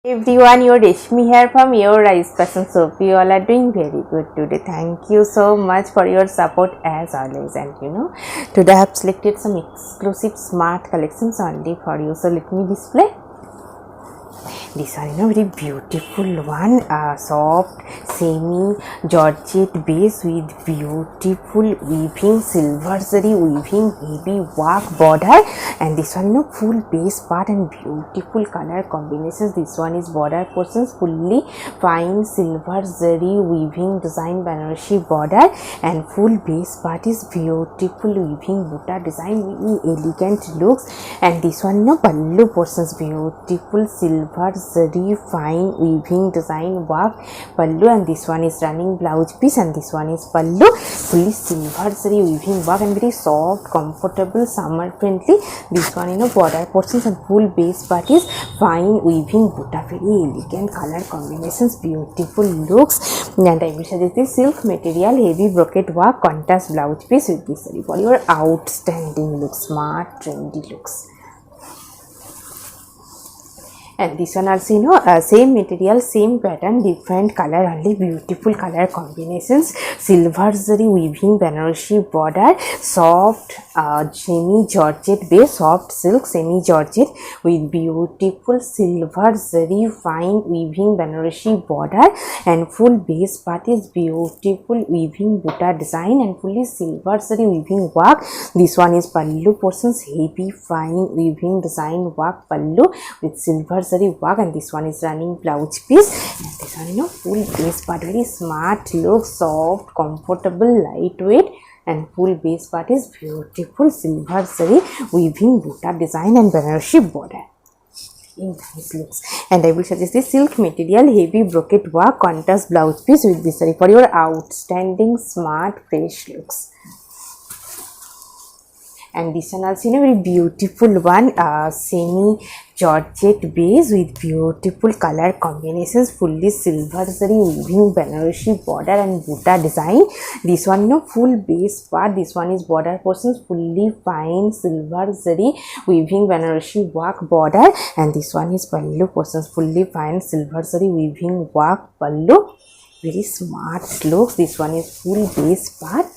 Everyone, your Reshmi here from Your Rise Fashion Shop. You all are doing very good today. Thank you so much for your support as always. And today I have selected some exclusive smart collections only for you. So let me display. This one, very beautiful one, soft semi georgette base with beautiful weaving, silver zari weaving, heavy work border, and this one, full base part and beautiful color combinations. This one is border portions, fully fine silver zari weaving design, Banarasi border, and full base part is beautiful weaving buta design, very elegant looks. And this one, pallu portions, beautiful silver zari fine weaving design work pallu, and this one is running blouse piece, and this one is pallu, fully silver zari weaving work and very soft, comfortable, summer friendly. This one, border portions and full base part is fine weaving buta, very elegant color combinations, beautiful looks. And I will suggest this silk material, heavy brocade work, contrast blouse piece with this saree for your outstanding looks, smart, trendy looks. And this one also, same material, same pattern, different color, only beautiful color combinations, silver zari weaving, Banarasi border, soft semi georgette base, soft silk semi georgette with beautiful silver zari fine weaving, Banarasi border, and full base part is beautiful weaving buta design and fully silver zari weaving work. This one is pallu portions, heavy fine weaving design work pallu with silver zari work, and this one is running blouse piece, and this one, full base part, very smart look, soft, comfortable, lightweight, and full base part is beautiful silver zari weaving buta design and Banarasi border. Nice looks. And I will suggest this silk material, heavy brocade work, contrast blouse piece with this saree for your outstanding, smart, fresh looks. And this one also, very beautiful one, semi georgette base with beautiful color combinations, fully silver zari weaving, Banarasi border and buta design. This one, full base part, this one is border portions, fully fine silver zari weaving, Banarasi work border, and this one is pallu portions, fully fine silver zari weaving work pallu, very smart looks. This one is full base part,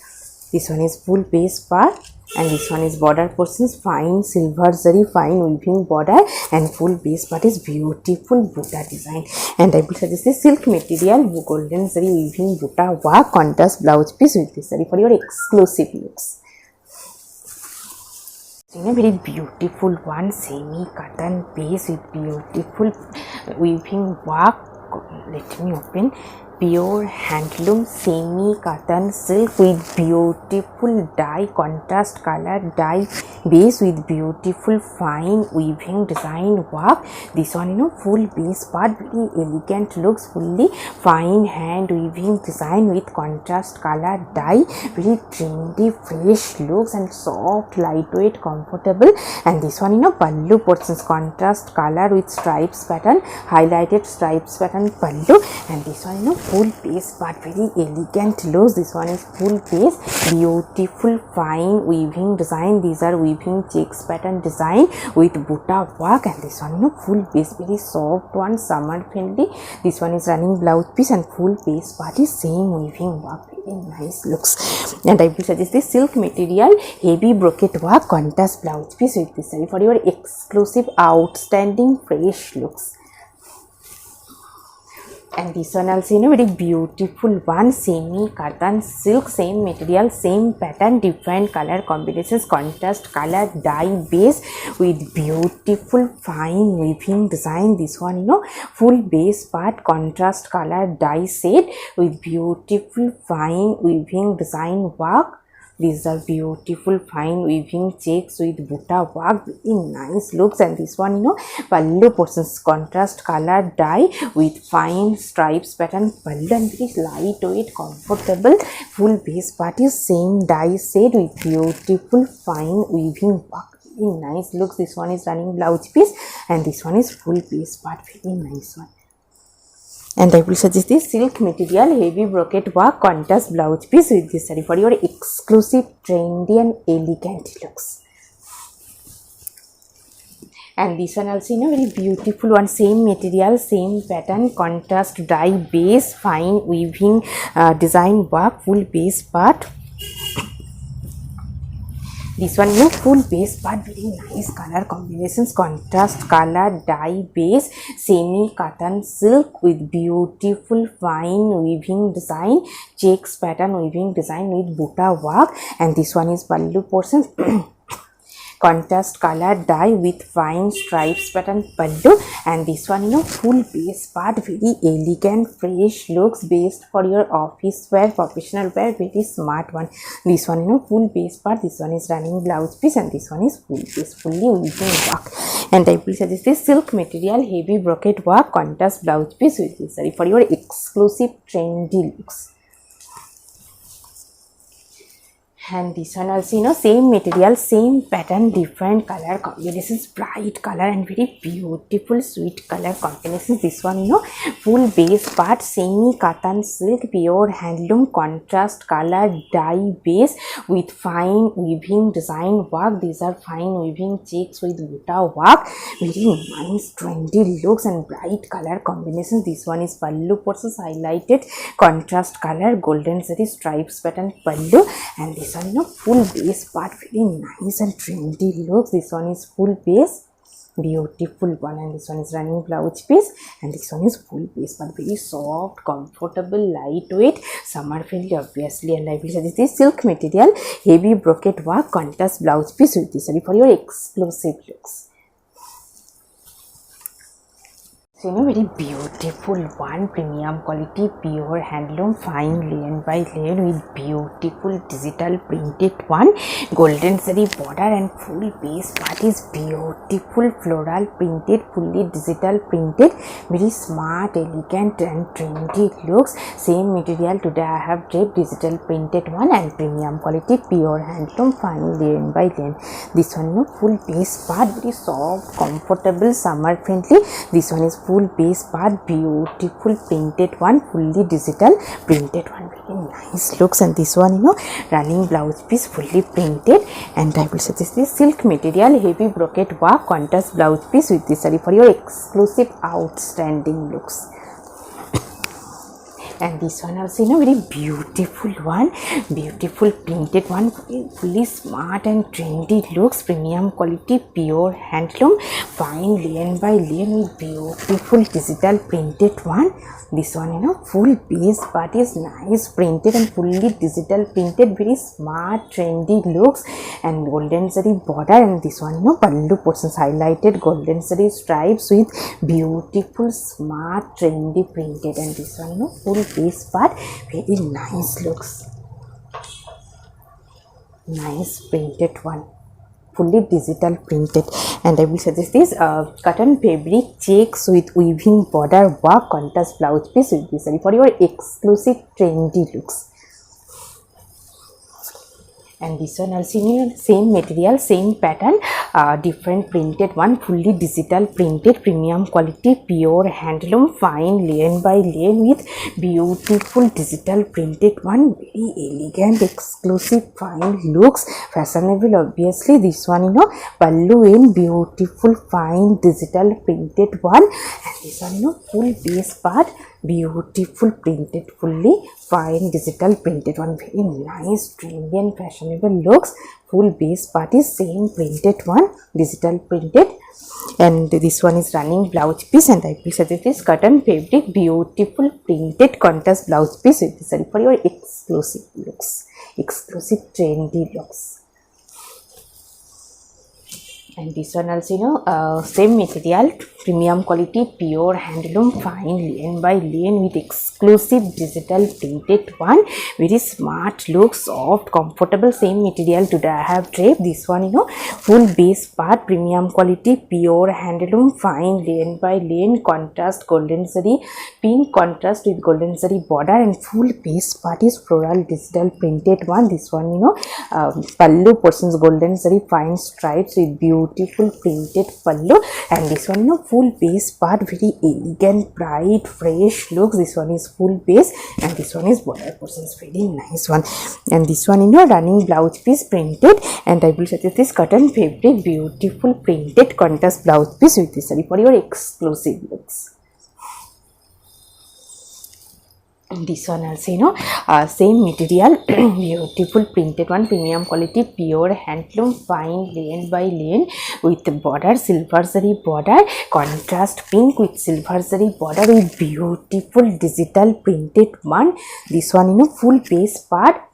this one is full base part, and this one is border portions, fine silver zari fine weaving border, and full base part is beautiful buta design. And I will suggest this silk material, golden zari weaving buta work, contrast blouse piece with this saree for your exclusive looks. Very beautiful one, semi cotton base with beautiful weaving work. Let me open. Pure handloom semi cotton silk with beautiful dye, contrast color dye base with beautiful fine weaving design work. This one, full base part, very elegant looks, fully fine hand weaving design with contrast color dye, very trendy, fresh looks and soft, lightweight, comfortable. And this one, pallu portions, contrast color with stripes pattern, highlighted stripes pattern pallu, and this one, full base part, very elegant looks. This one is full base, beautiful fine weaving design. These are weaving checks pattern design with buta work, and this one, full base, very soft one, summer friendly. This one is running blouse piece, and full base part is same weaving work, very nice looks. And I will suggest this silk material, heavy brocade work, contrast blouse piece with this saree for your exclusive, outstanding, fresh looks. And this one also, very beautiful one, semi cotton silk, same material, same pattern, different color combinations, contrast color dye base with beautiful fine weaving design. This one, full base part, contrast color dye set with beautiful fine weaving design work. These are beautiful fine weaving checks with buta work, very nice looks. And this one, pallu portions, contrast color dye with fine stripes pattern pallu, and very lightweight, comfortable. Full base part is same dye set with beautiful fine weaving work, very nice looks. This one is running blouse piece, and this one is full base part, very nice one. And I will suggest this silk material, heavy brocade work, contrast blouse piece with this saree for your exclusive, trendy and elegant looks. And this one also, you know, very beautiful one, same material, same pattern, contrast dye base, fine weaving design work, full base part. This one, you know, full base part, very nice color combinations, contrast color dye base, semi cotton silk with beautiful fine weaving design, checks pattern weaving design with butta work. And this one is pallu portion. Contrast color dye with fine stripes pattern pallu. And this one, you know, full base part, very elegant fresh looks, based for your office wear, professional wear, very smart one. This one, you know, full base part, this one is running blouse piece, and this one is full base, fully weaving work. And I will suggest this silk material, heavy brocade work, contrast blouse piece with this saree for your exclusive trendy looks. And this one also, you know, same material, same pattern, different color combinations, bright color and very beautiful sweet color combinations. This one, you know, full base part, semi cotton silk, pure handloom, contrast color dye base with fine weaving design work. These are fine weaving checks with butta work, very nice trendy looks and bright color combinations. This one is pallu portions, highlighted contrast color, golden zari stripes pattern pallu. And this one, you know, full base part, very nice and trendy looks. This one is full base, beautiful one. And this one is running blouse piece, and this one is full base part, very soft, comfortable, lightweight, summer friendly obviously. And I will suggest this silk material, heavy brocade work, contrast blouse piece with this saree for your exclusive looks. So, you know, very beautiful one, premium quality, pure handloom, fine lane by lane with beautiful digital printed one, golden zari border, and full base part is beautiful floral printed, fully digital printed, very smart, elegant and trendy looks. Same material today I have draped, digital printed one, and premium quality, pure handloom, fine lane by lane. This one, you know, full base part, very soft, comfortable, summer friendly. This one is full base part, beautiful printed one, fully digital printed one, very nice looks. And this one, you know, running blouse piece, fully printed. And I will suggest this silk material, heavy brocade work, contrast blouse piece with this saree for your exclusive outstanding looks. And this one also, you know, very beautiful one, beautiful printed one, fully smart and trendy looks, premium quality, pure handloom, fine lane by lane with beautiful digital printed one. This one, you know, full base part is nice printed and fully digital printed, very smart trendy looks, and golden zari border. And this one, you know, pallu portions, highlighted golden zari stripes with beautiful smart trendy printed. And this one, you know, full base part, very nice looks, nice printed one, fully digital printed. And I will suggest this cotton fabric checks with weaving border work, contrast blouse piece with this saree for your exclusive trendy looks. And this one also, you know, same material, same pattern, different printed one, fully digital printed, premium quality, pure handloom, fine lane by lane with beautiful digital printed one, very elegant, exclusive, fine looks, fashionable obviously. This one, you know, pallu in beautiful fine digital printed one. And this one, you know, full base part, beautiful printed, fully fine digital printed one, very nice trendy and fashionable looks. Full base part is same printed one, digital printed. And this one is running blouse piece, and I will suggest this cotton fabric, beautiful printed contrast blouse piece with this saree for your exclusive looks, exclusive trendy looks. And this one also, you know, same material, premium quality, pure handloom, fine lane by lane with exclusive digital printed one, very smart looks, soft, comfortable, same material today I have draped. This one, you know, full base part, premium quality, pure handloom, fine lane by lane, contrast golden zari, pink contrast with golden zari border, and full base part is floral digital printed one. This one, you know, pallu portions, golden zari fine stripes with beauty beautiful printed pallu, and this one full base part, very elegant, bright, fresh looks. This one is full base, and this one is border portions, very nice one. And this one running blouse piece printed, and I will suggest this cotton fabric, beautiful printed contrast blouse piece with this saree for your exclusive looks. This one also same material, beautiful printed one, premium quality, pure handloom, fine lane by lane with border, silver zari border, contrast pink with silver zari border with beautiful digital printed one. This one full base part.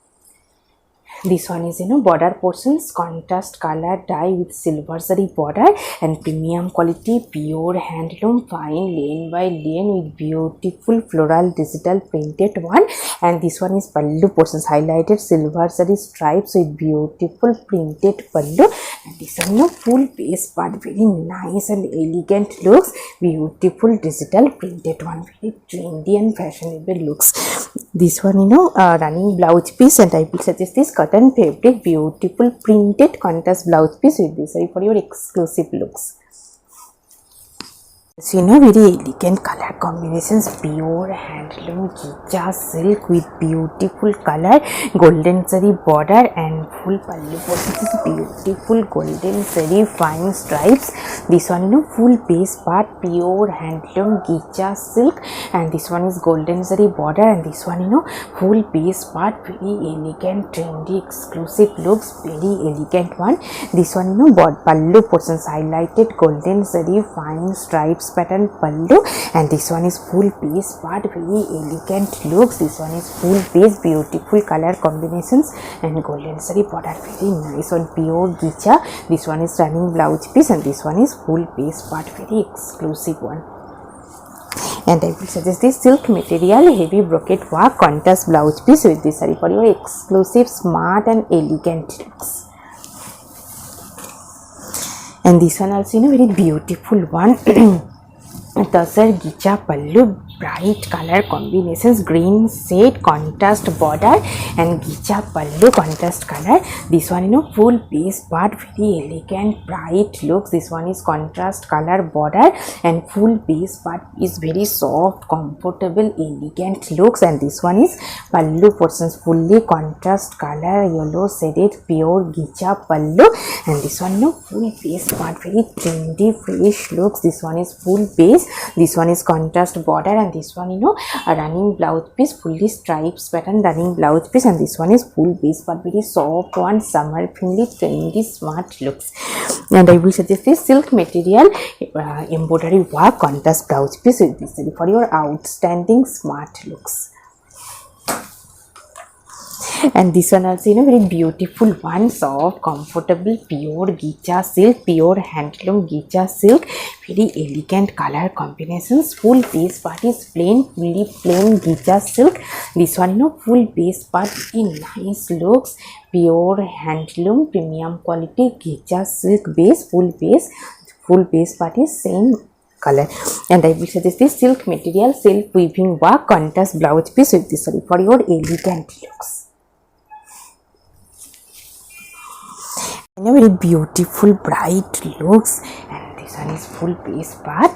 This one is border portions, contrast color dye with silver zari border, and premium quality, pure handloom, fine lane by lane with beautiful floral digital printed one. And this one is pallu portions, highlighted silver zari stripes with beautiful printed pallu. And this one full base part, very nice and elegant looks, beautiful digital printed one, very trendy and fashionable looks. This one running blouse piece, and I will suggest this cotton fabric, beautiful printed contrast blouse piece with this for your exclusive looks. So very elegant color combinations, pure handloom gicha silk with beautiful color, golden zari border, and full pallu portions, beautiful golden zari fine stripes. This one full base part, pure handloom gicha silk, and this one is golden zari border, and this one full base part, very elegant, trendy, exclusive looks, very elegant one. This one pallu portions, highlighted golden zari fine stripes pattern pallu, and this one is full base part, very elegant looks. This one is full base, beautiful color combinations, and golden zari border, very nice one, pure gicha. This one is running blouse piece, and this one is full base part, very exclusive one. And I will suggest this silk material, heavy brocade work contrast blouse piece with this saree for your exclusive, smart and elegant looks. And this one also very beautiful one. Tasar gicha pallu, bright color combinations, green shade contrast border, and gicha pallu contrast color. This one full base part, very elegant, bright looks. This one is contrast color border, and full base part is very soft, comfortable, elegant looks. And this one is pallu portions, fully contrast color, yellow shaded, pure gicha pallu. And this one full base part, very trendy, fresh looks. This one is full base, this one is contrast border, and this one a running blouse piece, fully stripes pattern running blouse piece, and this one is full base part, very soft one, summer friendly, trendy, smart looks. And I will suggest this silk material, embroidery work contrast blouse piece with this for your outstanding smart looks. And this one also very beautiful one, soft, comfortable, pure gicha silk, pure handloom gicha silk, very elegant color combinations. Full base part is plain, fully plain gicha silk. This one full base part, very nice looks, pure handloom, premium quality gicha silk base, full base part is same color. And I will suggest this silk material, self weaving work contrast blouse piece with this for your elegant looks. And a very beautiful, bright looks, and this one is full base part,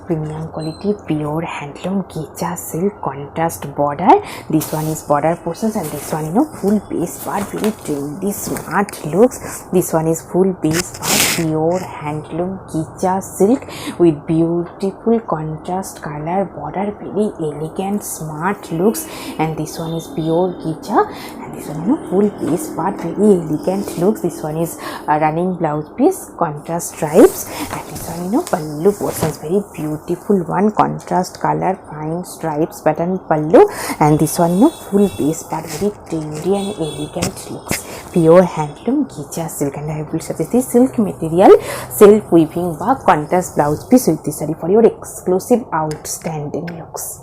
premium quality, pure handloom gicha silk contrast border. This one is border portions, and this one full base part, very trendy, smart looks. This one is full base part, pure handloom gicha silk with beautiful contrast color border, very elegant, smart looks. And this one is pure gicha, and this one full base part, very elegant looks. This one is running blouse piece, contrast stripes, and this one pallu portions, very beautiful one, contrast color fine stripes pattern pallu. And this one full base part, very trendy and elegant looks, pure handloom gicha silk. And I will suggest this silk material, self weaving work contrast blouse piece with this saree for your exclusive, outstanding looks.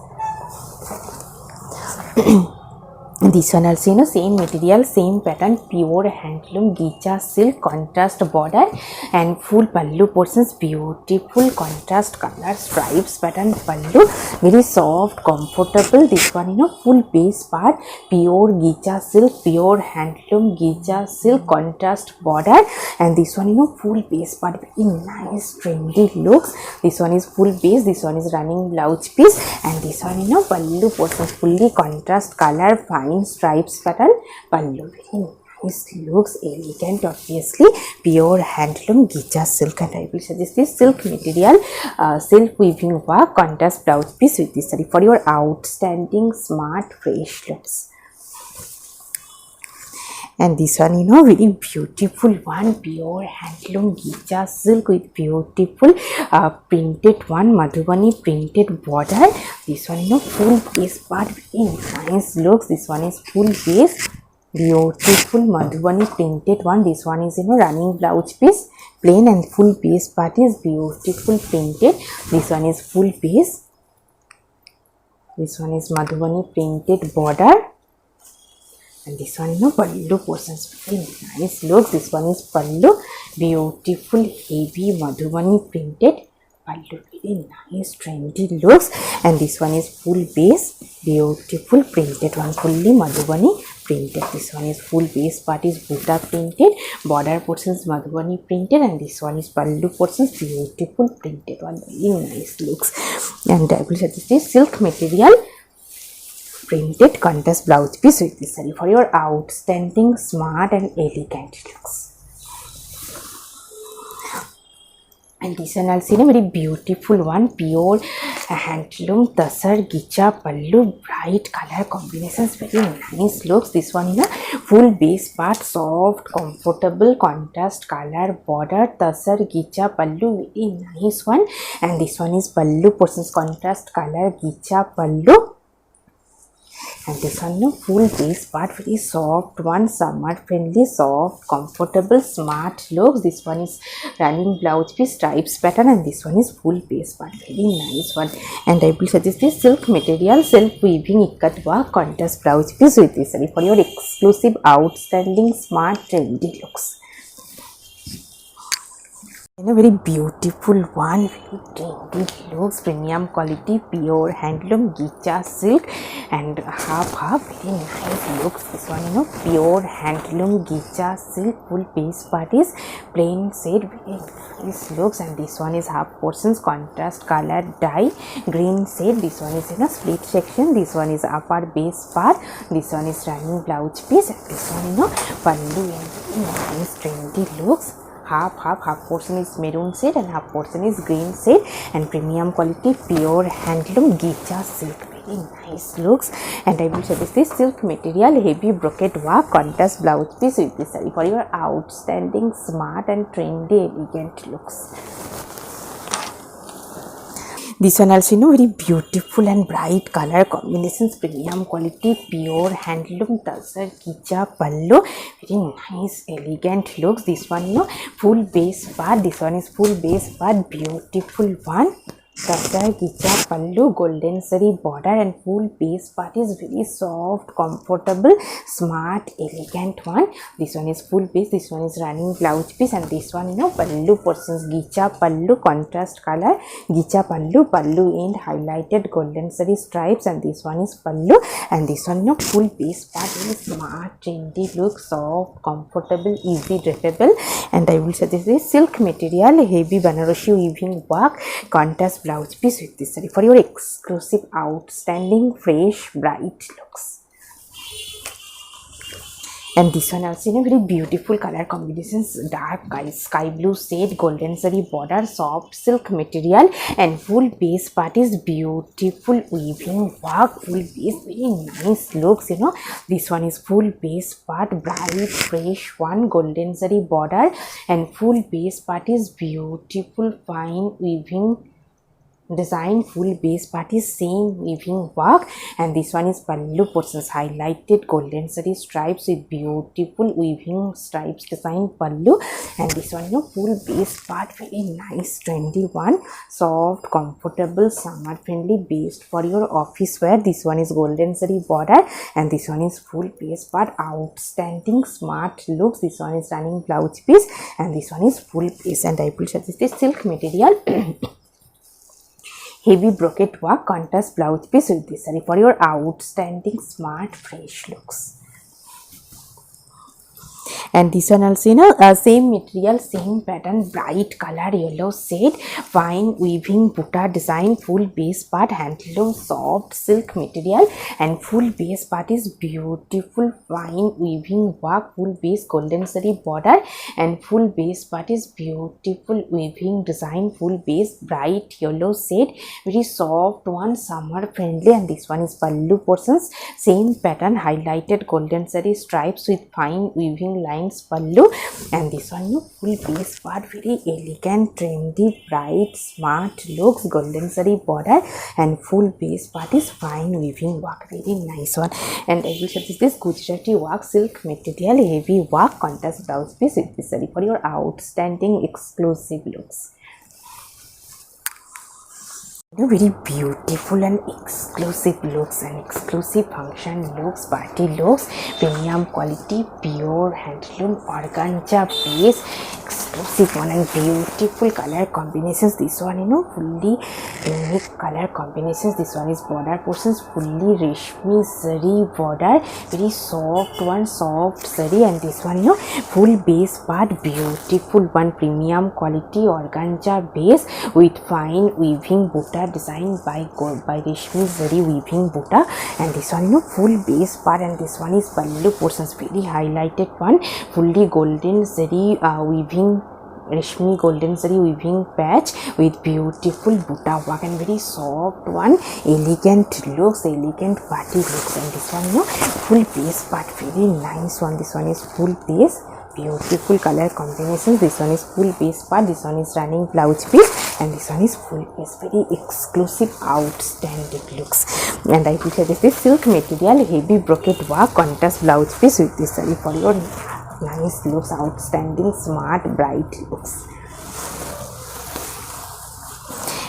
This one also, same material, same pattern, pure handloom gicha silk, contrast border and full pallu portions, beautiful contrast color, stripes pattern pallu, very soft, comfortable. This one, full base part, pure gicha silk, pure handloom gicha silk, contrast border, and this one, full base part, very nice, trendy looks. This one is full base, this one is running blouse piece, and this one, pallu portions, fully contrast color, fine stripes pattern pallu, very nice looks, elegant, obviously pure handloom gicha silk, and I will suggest this silk material, silk weaving work, contrast blouse piece with this saree for your outstanding smart fresh looks. And this one, very beautiful one, pure handloom gicha silk with beautiful printed one, Madhubani printed border. This one, full base part, very nice looks. This one is full base, beautiful Madhubani printed one. This one is, running blouse piece, plain, and full base part is beautiful printed. This one is full base. This one is Madhubani printed border. And this one, pallu portions, very nice looks. This one is pallu, beautiful heavy Madhubani printed pallu, very nice trendy looks. And this one is full base, beautiful printed one, fully Madhubani printed. This one is full base part is Buddha printed, border portions Madhubani printed, and this one is pallu portions, beautiful printed one, very nice looks. And I will suggest this silk material printed contrast blouse piece with this saree for your outstanding smart and elegant looks. And this one also, very beautiful one, pure handloom tasar gicha pallu, bright color combinations, very nice looks. This one, full base part, soft, comfortable, contrast color border, tasar gicha pallu, very nice one. And this one is pallu portions, contrast color gicha pallu. And this one, full base part, very soft one, summer friendly, soft, comfortable, smart looks. This one is running blouse piece, stripes pattern, and this one is full base part, very nice one. And I will suggest this silk material, self weaving ikat work, contrast blouse piece with this saree for your exclusive, outstanding, smart, trendy looks. Very beautiful one, very trendy looks, premium quality, pure handloom gicha silk, and half, very nice looks. This one, pure handloom gicha silk, full base part is plain shade, very nice looks. And this one is half portions, contrast color dye, green shade. This one is in a split section. This one is upper base part. This one is running blouse piece, and this one, pallu, and very nice trendy looks. Half portion is maroon shade and half portion is green shade, and premium quality pure handloom gicha silk, very nice looks. And I will suggest this silk material, heavy brocade work, contrast blouse piece with this saree for your outstanding, smart and trendy, elegant looks. This one also, very beautiful and bright color combinations, premium quality, pure handloom tasar gicha pallu, very nice, elegant looks. This one, full base part. This one is full base part, beautiful one, tasar gicha pallu, golden saree border, and full base part is very soft, comfortable, smart, elegant one. This one is full base. This one is running blouse piece, and this one, pallu portions gicha pallu, contrast color gicha pallu, pallu end highlighted golden saree stripes, and this one is pallu. And this one, full base part, very smart, trendy look, soft, comfortable, easy drapable. And I will suggest this silk material, heavy Banarasi weaving work, contrast blouse piece with this saree for your exclusive, outstanding, fresh, bright looks. And this one also, very beautiful color combinations, dark sky blue shade, golden saree border, soft silk material, and full base part is beautiful weaving work, full base, very nice looks. This one is full base part, bright fresh one, golden saree border, and full base part is beautiful fine weaving design, full base part is same weaving work, and this one is pallu portions, highlighted golden zari stripes with beautiful weaving stripes design pallu. And this one, full base part, very nice trendy one, soft, comfortable, summer friendly, based for your office wear. This one is golden zari border, and this one is full base part, outstanding smart looks. This one is running blouse piece, and this one is full base. And I will suggest this silk material heavy brocade work contrast blouse piece with this saree for your outstanding smart fresh looks. And this one also, same material, same pattern, bright color yellow shade, fine weaving butta design, full base part, handloom soft silk material, and full base part is beautiful fine weaving work, full base golden zari border, and full base part is beautiful weaving design, full base bright yellow shade, very soft one, summer friendly. And this one is pallu portions, same pattern, highlighted golden zari stripes with fine weaving lines pallu. And this one, full base part, very elegant, trendy, bright, smart looks, golden zari border, and full base part is fine weaving work, very nice one. And I will show this Gujarati work, silk material, heavy work, contrast blouse piece with this saree for your outstanding exclusive looks. Very beautiful and exclusive looks and exclusive function looks, party looks, premium quality, pure handloom organza base, exclusive one, and beautiful color combinations. This one, fully unique color combinations. This one is border portions, fully reshmi zari border, very soft one, soft zari. And this one, full base part, beautiful one, premium quality organza base with fine weaving butta designed by Reshmi Zari weaving butta. And this one, full base part, and this one is pallu portions, very highlighted one, fully golden zari weaving, Reshmi golden zari weaving patch with beautiful butta work, and very soft one, elegant looks, elegant party looks. And this one, full base part, very nice one. This one is full base, beautiful color combinations. This one is full base part, this one is running blouse piece, and this one is full base, very exclusive, outstanding looks. And I will say this is silk material, heavy brocade work, contrast blouse piece with this saree for your nice looks, outstanding smart bright looks.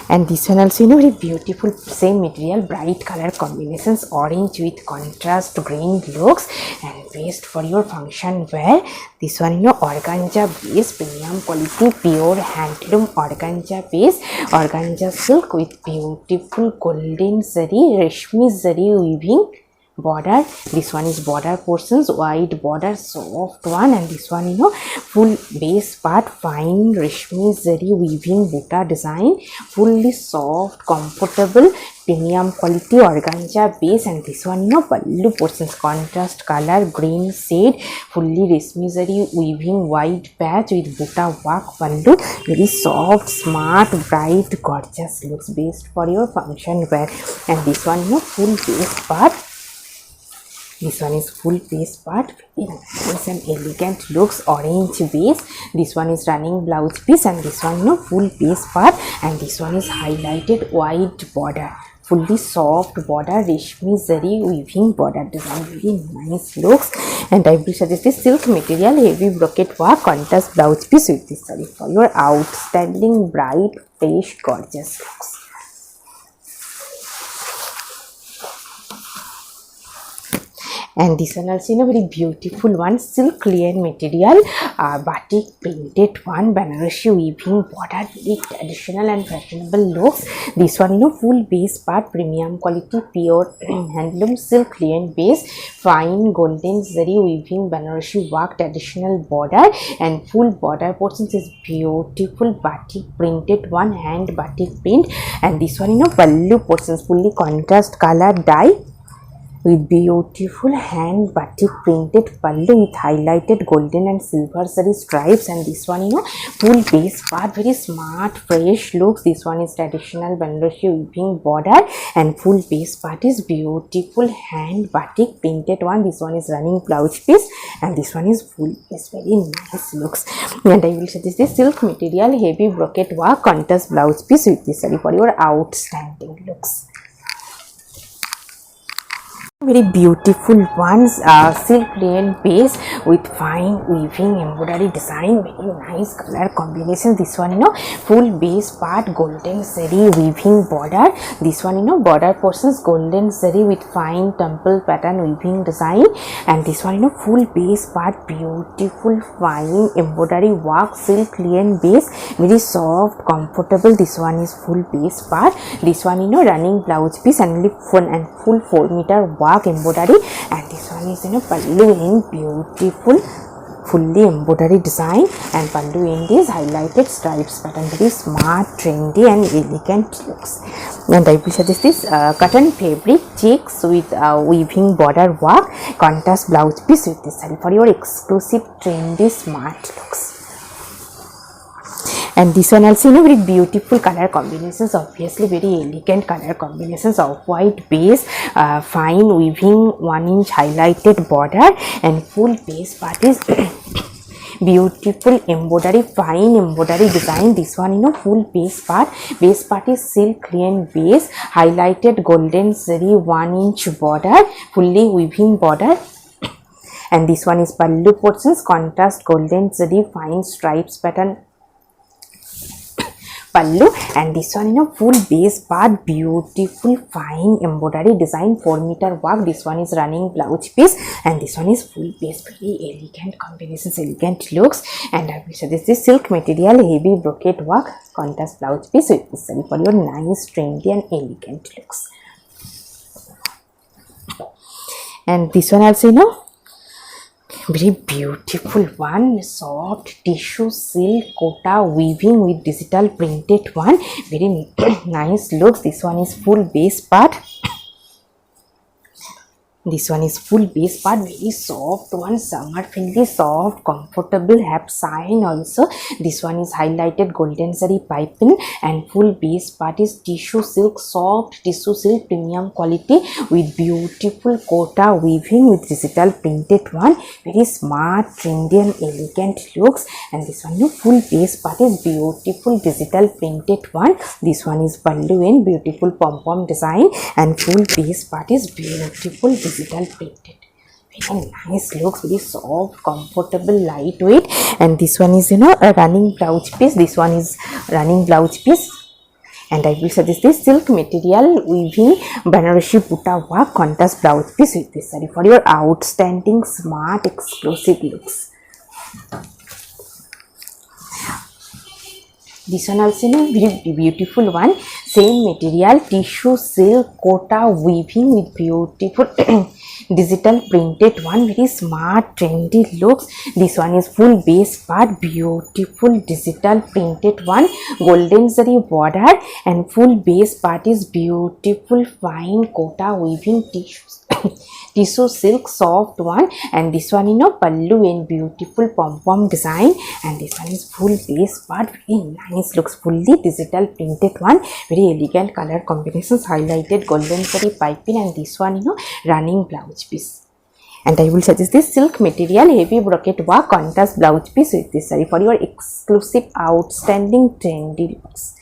And this one also, very beautiful, same material, bright color combinations, orange with contrast green looks, and based for your function wear. This one, organza base, premium quality, pure handloom organza base, organza silk with beautiful golden zari, reshmi zari weaving border. This one is border portions, wide border, soft one. And this one, full base part, fine reshmi zari weaving butta design, fully soft, comfortable, premium quality organza base. And this one, pallu portions, contrast color, green shade, fully reshmi zari weaving wide patch with butta work pallu, very soft, smart, bright, gorgeous looks, based for your function wear. And this one, full base part. This one is full base part, very nice and elegant looks, orange base. This one is running blouse piece, and this one, full base part, and this one is highlighted white border, fully soft border, reshmi zari weaving border design, very nice looks. And I will suggest this silk material, heavy brocade work, contrast blouse piece with this saree for your outstanding bright, fresh, gorgeous looks. And this one also, very beautiful one, silk lian material, batik printed one, Banarasi weaving border, very traditional and fashionable looks. This one, full base part, premium quality, pure handloom silk lian base, fine golden zari weaving Banarasi work, traditional border, and full border portions is beautiful batik printed one, hand batik print. And this one, pallu portions, fully contrast color dye, with beautiful hand batik printed pallu with highlighted golden and silver zari stripes. And this one, full base part, very smart, fresh looks. This one is traditional Banarosi weaving border, and full base part is beautiful hand batik printed one. This one is running blouse piece, and this one is full base, very nice looks. And I will show this silk material heavy brocade work contrast blouse piece with this saree for your outstanding looks. Very beautiful ones, silk plain base with fine weaving embroidery design, very nice color combination. This one, full base part golden zari weaving border. This one, border portions golden zari with fine temple pattern weaving design. And this one, full base part beautiful fine embroidery work silk plain base, very soft comfortable. This one is full base part. This one, running blouse piece and full 4-meter work embroidery. And this one is pallu in beautiful fully embroidery design, and pallu end is highlighted stripes pattern, very smart, trendy and elegant looks. And I will suggest this cotton fabric checks with weaving border work contrast blouse piece with this saree for your exclusive trendy smart looks. And this one also, very beautiful color combinations, obviously very elegant color combinations of white base, fine weaving 1-inch highlighted border, and full base part is beautiful embroidery, fine embroidery design. This one, full base part is silk rayon base, highlighted golden zari 1-inch border, fully weaving border. And this one is pallu portions, contrast golden zari fine stripes pattern pallu. And this one, full base part beautiful fine embroidery design 4-meter work. This one is running blouse piece, and this one is full base, very elegant combinations, elegant looks. And I will show this silk material heavy brocade work contrast blouse piece with this saree for your nice trendy and elegant looks. And this one also, very beautiful one, soft tissue silk kota weaving with digital printed one, very nice looks. This one is full base part. This one is full base part, very soft one, summer friendly, soft, comfortable, have shine also. This one is highlighted golden zari piping, and full base part is tissue silk, soft tissue silk, premium quality with beautiful kota weaving with digital printed one, very smart, trendy and elegant looks. And this one, full base part is beautiful digital printed one. This one is pallu in beautiful pom-pom design, and full base part is beautiful digital printed, very nice looks, very soft, comfortable, lightweight. And this one is, a running blouse piece. This one is running blouse piece. And I will suggest this silk material weaving Banarosi Buta work contrast blouse piece with this saree for your outstanding smart exclusive looks. This one also, very beautiful one, same material tissue silk kota weaving with beautiful digital printed one, very smart trendy looks. This one is full base part, beautiful digital printed one, golden zari border, and full base part is beautiful fine kota weaving tissue silk soft one. And this one, pallu in beautiful pom-pom design, and this one is full base part, very nice looks, fully digital printed one, very elegant color combinations, highlighted golden zari piping. And this one, running blouse piece. And I will suggest this silk material heavy brocade work contrast blouse piece with this saree for your exclusive outstanding trendy looks.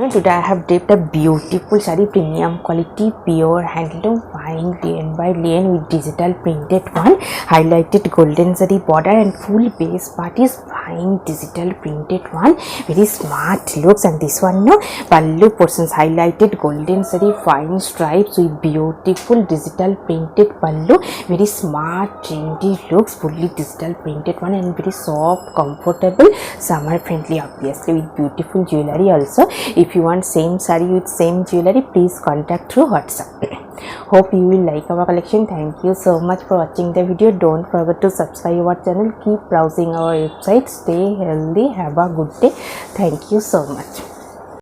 Today I have draped a beautiful saree, premium quality, pure handloom, fine lane by lane with digital printed one, highlighted golden zari border, and full base part is fine digital printed one, very smart looks. And this one, pallu portions highlighted golden zari fine stripes with beautiful digital printed pallu, very smart trendy looks, fully digital printed one, and very soft, comfortable, summer friendly, obviously with beautiful jewelry also. If you want same saree with same jewelry, please contact through WhatsApp. Hope you will like our collection. Thank you so much for watching the video. Don't forget to subscribe our channel. Keep browsing our website. Stay healthy. Have a good day. Thank you so much.